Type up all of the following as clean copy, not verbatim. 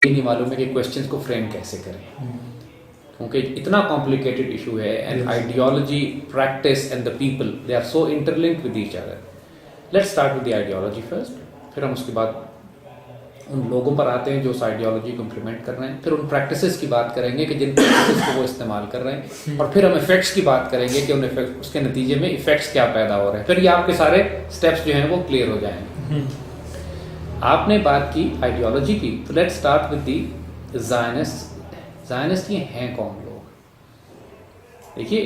یہ نہیں معلوم ہے کہ کوشچنس کو فریم کیسے کریں، کیونکہ اتنا کمپلیکیٹڈ ایشو ہے and ideology, practice and the people they are so interlinked with each other. Let start with the ideology first, پھر ہم اس کے بعد ان لوگوں پر آتے ہیں جو اس آئیڈیالوجی کو امپلیمنٹ کر رہے ہیں، پھر ان پریکٹسز کی بات کریں گے کہ جن پریکٹسز کو وہ استعمال کر رہے ہیں، اور پھر ہم ایفیکٹس کی بات کریں گے کہ ان اس کے نتیجے میں ایفیکٹس کیا پیدا ہو رہے ہیں. پھر یہ آپ کے سارے اسٹیپس جو ہیں وہ کلیئر ہو جائیں گے. آپ نے بات کی آئیڈیالوجی کی، تو لیٹ اسٹارٹ ود دی زائنسٹ. یہ ہیں کون لوگ؟ دیکھیے،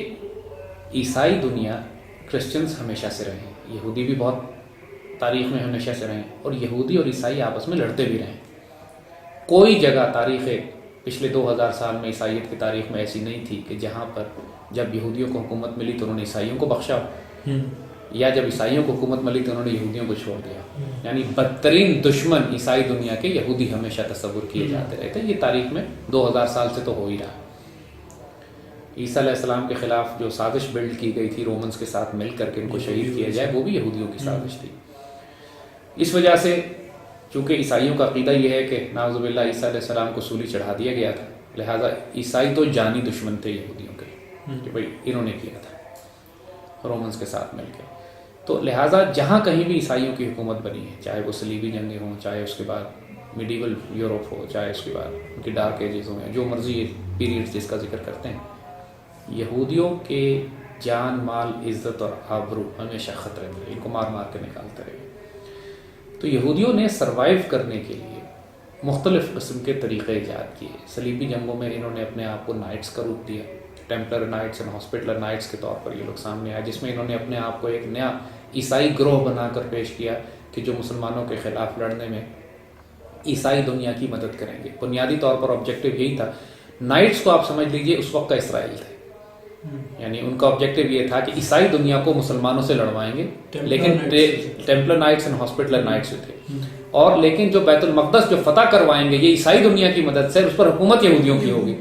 عیسائی دنیا، کرسچنز ہمیشہ سے رہے ہیں، یہودی بھی بہت تاریخ میں ہمیشہ سے رہے ہیں، اور یہودی اور عیسائی آپس میں لڑتے بھی رہے ہیں. کوئی جگہ تاریخ پچھلے 2000 سال میں عیسائیت کی تاریخ میں ایسی نہیں تھی کہ جہاں پر جب یہودیوں کو حکومت ملی تو انہوں نے عیسائیوں کو بخشا، یا جب عیسائیوں کو حکومت ملی تو انہوں نے یہودیوں کو چھوڑ دیا. یعنی بدترین دشمن عیسائی دنیا کے یہودی ہمیشہ تصور کیے جاتے رہتے. یہ تاریخ میں 2000 سال سے تو ہو ہی رہا. عیسیٰ علیہ السلام کے خلاف جو سازش بلڈ کی گئی تھی رومنز کے ساتھ مل کر کے ان کو شہید کیا جائے، وہ بھی یہودیوں کی سازش تھی. اس وجہ سے چونکہ عیسائیوں کا عقیدہ یہ ہے کہ نعوذ باللہ عیسیٰ علیہ السلام کو سولی چڑھا دیا گیا تھا، لہٰذا عیسائی تو جانی دشمن تھے یہودیوں کے، کہ بھائی انہوں نے کیا تھا رومنز کے ساتھ مل کے. تو لہٰذا جہاں کہیں بھی عیسائیوں کی حکومت بنی ہے، چاہے وہ صلیبی جنگیں ہوں، چاہے اس کے بعد میڈیول یورپ ہو، چاہے اس کے بعد ان کی ڈارک ایجز ہوں، جو مرضی پیریڈز جس کا ذکر کرتے ہیں، یہودیوں کے جان، مال، عزت اور آبرو ہمیشہ خطرے میں، ان کو مار مار کے نکالتے رہے. تو یہودیوں نے سروائیو کرنے کے لیے مختلف قسم کے طریقے ایجاد کیے. صلیبی جنگوں میں انہوں نے اپنے آپ کو نائٹس کا روپ دیا، ٹیمپلر نائٹس اینڈ ہاسپٹلر نائٹس کے طور پر یہ لوگ سامنے آئے، جس میں انہوں نے اپنے آپ کو ایک نیا عیسائی گروہ بنا کر پیش کیا کہ جو مسلمانوں کے خلاف لڑنے میں عیسائی دنیا کی مدد کریں گے. بنیادی طور پر آبجیکٹو یہی تھا. نائٹس کو آپ سمجھ لیجئے اس وقت کا اسرائیل تھا، یعنی ان کا آبجیکٹو یہ تھا کہ عیسائی دنیا کو مسلمانوں سے لڑوائیں گے، لیکن ٹیمپلر نائٹس اینڈ ہاسپٹلر نائٹس تھے، اور لیکن جو بیت المقدس جو فتح کروائیں گے یہ عیسائی دنیا کی مدد سے، اس پر حکومت یہودیوں کی ہوگی.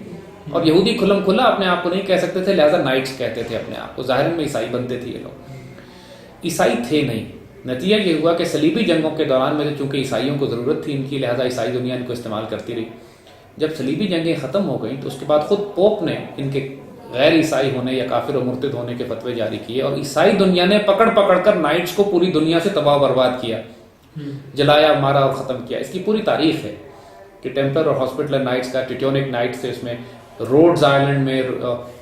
اور یہودی کھلم کھلا اپنے آپ کو نہیں کہہ سکتے تھے، لہذا نائٹس کہتے تھے اپنے آپ کو. ظاہر میں عیسائی بنتے تھے، یہ لوگ عیسائی تھے نہیں. نتیجہ یہ ہوا کہ صلیبی جنگوں کے دوران میں چونکہ عیسائیوں کو ضرورت تھی ان کی، لہذا عیسائی دنیا ان کو استعمال کرتی رہی. جب صلیبی جنگیں ختم ہو گئیں تو اس کے بعد خود پوپ نے ان کے غیر عیسائی ہونے یا کافر و مرتد ہونے کے فتوے جاری کیے، اور عیسائی دنیا نے پکڑ پکڑ کر نائٹس کو پوری دنیا سے تباہ برباد کیا، جلایا، مارا اور ختم کیا. اس کی پوری تاریخ ہے کہ ٹیمپلر اور ہاسپٹلر نائٹس کا ٹیٹونک نائٹس تھے. اس میں روڈز آئلینڈ میں،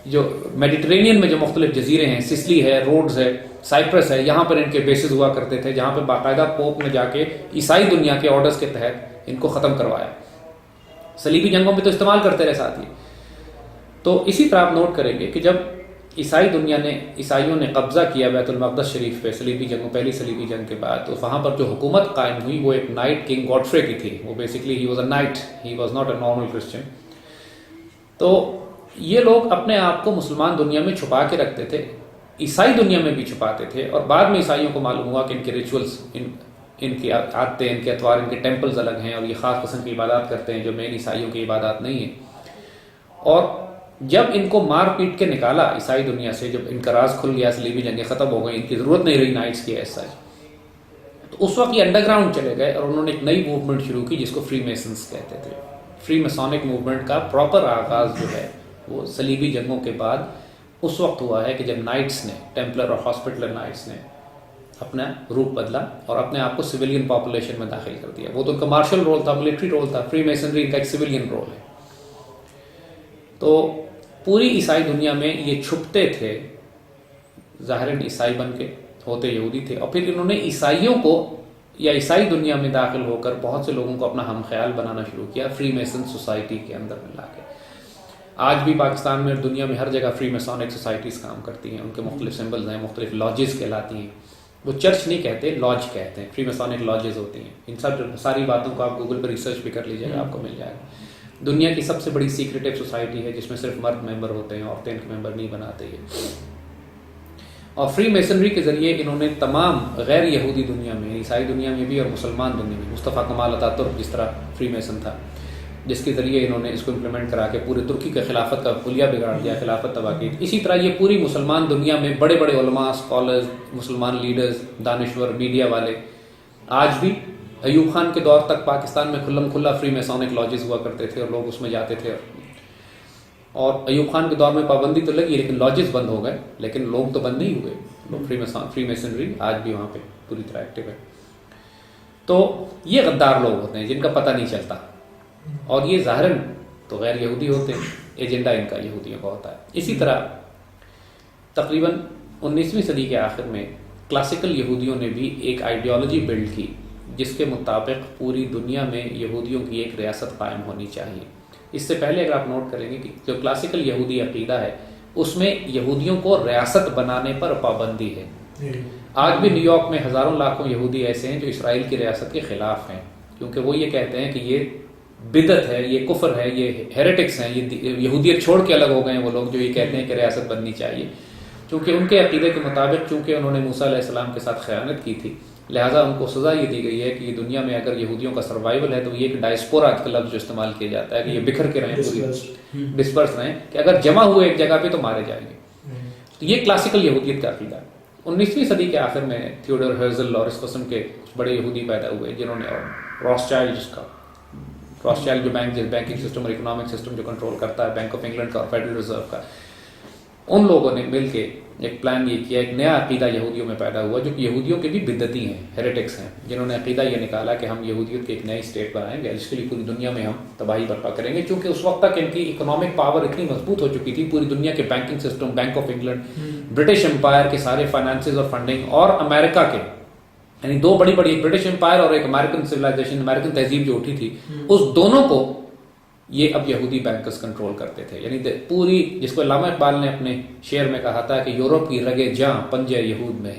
جو میڈیٹرینین میں جو مختلف جزیرے ہیں، سسلی ہے، روڈز ہے، سائپرس ہے، یہاں پر ان کے بیسز ہوا کرتے تھے، جہاں پہ باقاعدہ پوپ نے جا کے عیسائی دنیا کے آرڈرز کے تحت ان کو ختم کروایا. صلیبی جنگوں میں تو استعمال کرتے رہے ساتھ ہی. تو اسی طرح آپ نوٹ کریں گے کہ جب عیسائیوں نے قبضہ کیا بیت المقدس شریف پہ صلیبی جنگوں، پہلی صلیبی جنگ کے بعد، تو وہاں پر جو حکومت قائم ہوئی وہ ایک نائٹ کنگ گاڈفرے کی تھی. وہ basically he was a night, he was not a normal Christian. تو یہ لوگ اپنے آپ کو مسلمان دنیا میں چھپا کے رکھتے تھے، عیسائی دنیا میں بھی چھپاتے تھے، اور بعد میں عیسائیوں کو معلوم ہوا کہ ان کے ریچولز، ان کی عادتیں، ان کے اطوار، ان کے ٹیمپلز الگ ہیں، اور یہ خاص قسم کی عبادات کرتے ہیں جو مین عیسائیوں کی عبادات نہیں ہیں. اور جب ان کو مار پیٹ کے نکالا عیسائی دنیا سے، جب ان کا راز کھل گیا، صلیبی جنگیں ختم ہو گئی، ان کی ضرورت نہیں رہی نائٹس کی ایسا، تو اس وقت یہ انڈر گراؤنڈ چلے گئے اور انہوں نے ایک نئی موومنٹ شروع کی جس کو فری میسنز کہتے تھے. فری میسونک موومنٹ کا پراپر آغاز جو ہے وہ صلیبی جنگوں کے بعد اس وقت ہوا ہے کہ جب نائٹس نے، ٹیمپلر اور ہاسپٹلر نائٹس نے اپنا روپ بدلا اور اپنے آپ کو سویلین پاپولیشن میں داخل کر دیا. وہ تو ان کا مارشل رول تھا، ملٹری رول تھا. فری میسنری ان کا ایک سویلین رول ہے. تو پوری عیسائی دنیا میں یہ چھپتے تھے، ظاہراً عیسائی بن کے، ہوتے یہودی تھے، اور پھر انہوں نے عیسائیوں کو یا عیسائی دنیا میں داخل ہو کر بہت سے لوگوں کو اپنا ہم خیال بنانا شروع کیا فری میسن سوسائٹی کے اندر ملا کے. آج بھی پاکستان میں اور دنیا میں ہر جگہ فری میسونک سوسائٹیز کام کرتی ہیں. ان کے مختلف سمبلز ہیں، مختلف لاجز کہلاتی ہیں. وہ چرچ نہیں کہتے، لاج کہتے ہیں. فری میسونک لاجز ہوتی ہیں. ان ساری باتوں کو آپ گوگل پہ ریسرچ بھی کر لیجیے گا، آپ کو مل جائے گا. دنیا کی سب سے بڑی سیکریٹو سوسائٹی ہے جس میں صرف مرد ممبر ہوتے ہیں، عورتیں ان کے ممبر نہیں بناتے یہ. اور فری میسنری کے ذریعے انہوں نے تمام غیر یہودی دنیا میں، عیسائی دنیا میں بھی اور مسلمان دنیا میں، مصطفیٰ کمال اتا ترک جس طرح فری میسن تھا، جس کے ذریعے انہوں نے اس کو امپلیمنٹ کرا کے پورے ترکی کے خلافت کا خلیہ بگاڑ دیا، خلافت تباہ کی. اسی طرح یہ پوری مسلمان دنیا میں بڑے بڑے علماء، اسکالرز، مسلمان لیڈرز، دانشور، میڈیا والے آج بھی ایوب خان کے دور تک پاکستان میں کھلم کھلا فری میسونک لاجز ہوا کرتے تھے اور لوگ اس میں جاتے تھے، اور ایوب خان کے دور میں پابندی تو لگی لیکن لاجز بند ہو گئے، لیکن لوگ تو بند نہیں ہوئے، لوگ فری میسنری آج بھی وہاں پہ پوری طرح ایکٹیو ہے۔ تو یہ غدار لوگ ہوتے ہیں جن کا پتہ نہیں چلتا، اور یہ ظاہراً تو غیر یہودی ہوتے ہیں، ایجنڈا ان کا یہودیوں کا ہوتا ہے۔ اسی طرح تقریباً 19ویں صدی کے آخر میں کلاسیکل یہودیوں نے بھی ایک آئیڈیالوجی بلڈ کی جس کے مطابق پوری دنیا میں یہودیوں کی ایک ریاست قائم ہونی چاہیے۔ اس سے پہلے اگر آپ نوٹ کریں گے کہ جو کلاسیکل یہودی عقیدہ ہے اس میں یہودیوں کو ریاست بنانے پر پابندی ہے۔ آج بھی نیو یارک میں ہزاروں لاکھوں یہودی ایسے ہیں جو اسرائیل کی ریاست کے خلاف ہیں، کیونکہ وہ یہ کہتے ہیں کہ یہ بدعت ہے، یہ کفر ہے، یہ ہیریٹکس ہیں، یہ یہودیت چھوڑ کے الگ ہو گئے ہیں وہ لوگ جو یہ کہتے ہیں کہ ریاست بننی چاہیے۔ چونکہ ان کے عقیدے کے مطابق چونکہ انہوں نے موسیٰ علیہ السلام کے ساتھ خیانت کی تھی، لہٰذا ان کو سزا یہ دی گئی ہے کہ یہ دنیا میں اگر یہودیوں کا سروائیول ہے تو یہ ایک ڈائسپورا کا لفظ جو استعمال کیا جاتا ہے کہ یہ بکھر کے رہیں، پوری ڈسپرس رہیں، کہ اگر جمع ہوئے ایک جگہ پہ تو مارے جائیں گے۔ تو یہ کلاسیکل یہودیت کا عقیدہ ہے۔ 19ویں صدی کے آخر میں تھیوڈر ہرزل اور اس قسم کے بڑے یہودی پیدا ہوئے جنہوں نے، راسچائلڈ جو بینکنگ سسٹم اور اکنامک سسٹم جو کنٹرول کرتا ہے، بینک آف انگلینڈ کا اور فیڈرل ریزرو کا، ان لوگوں نے مل کے ایک پلان یہ کیا، ایک نیا عقیدہ یہودیوں میں پیدا ہوا جو کہ یہودیوں کے بھی بدعتی ہیں، ہیریٹکس ہیں، جنہوں نے عقیدہ یہ نکالا کہ ہم یہودیت کی ایک نئی اسٹیٹ بنائیں گے جس کے لیے پوری دنیا میں ہم تباہی برپا کریں گے، چونکہ اس وقت تک ان کی اکنامک پاور اتنی مضبوط ہو چکی تھی، پوری دنیا کے banking system, bank of England, British umpire کے سارے فائنانسز اور فنڈنگ، اور امریکہ کے، یعنی دو بڑی بڑی، ایک برٹش امپائر اور ایک امریکن سویلائزیشن، امریکن تہذیب جو اٹھی تھی، اس دونوں کو یہ اب یہودی بینکرز کنٹرول کرتے تھے۔ یعنی پوری، جس کو علامہ اقبال نے اپنے شعر میں کہا تھا کہ یورپ کی رگے جاں پنجے یہود میں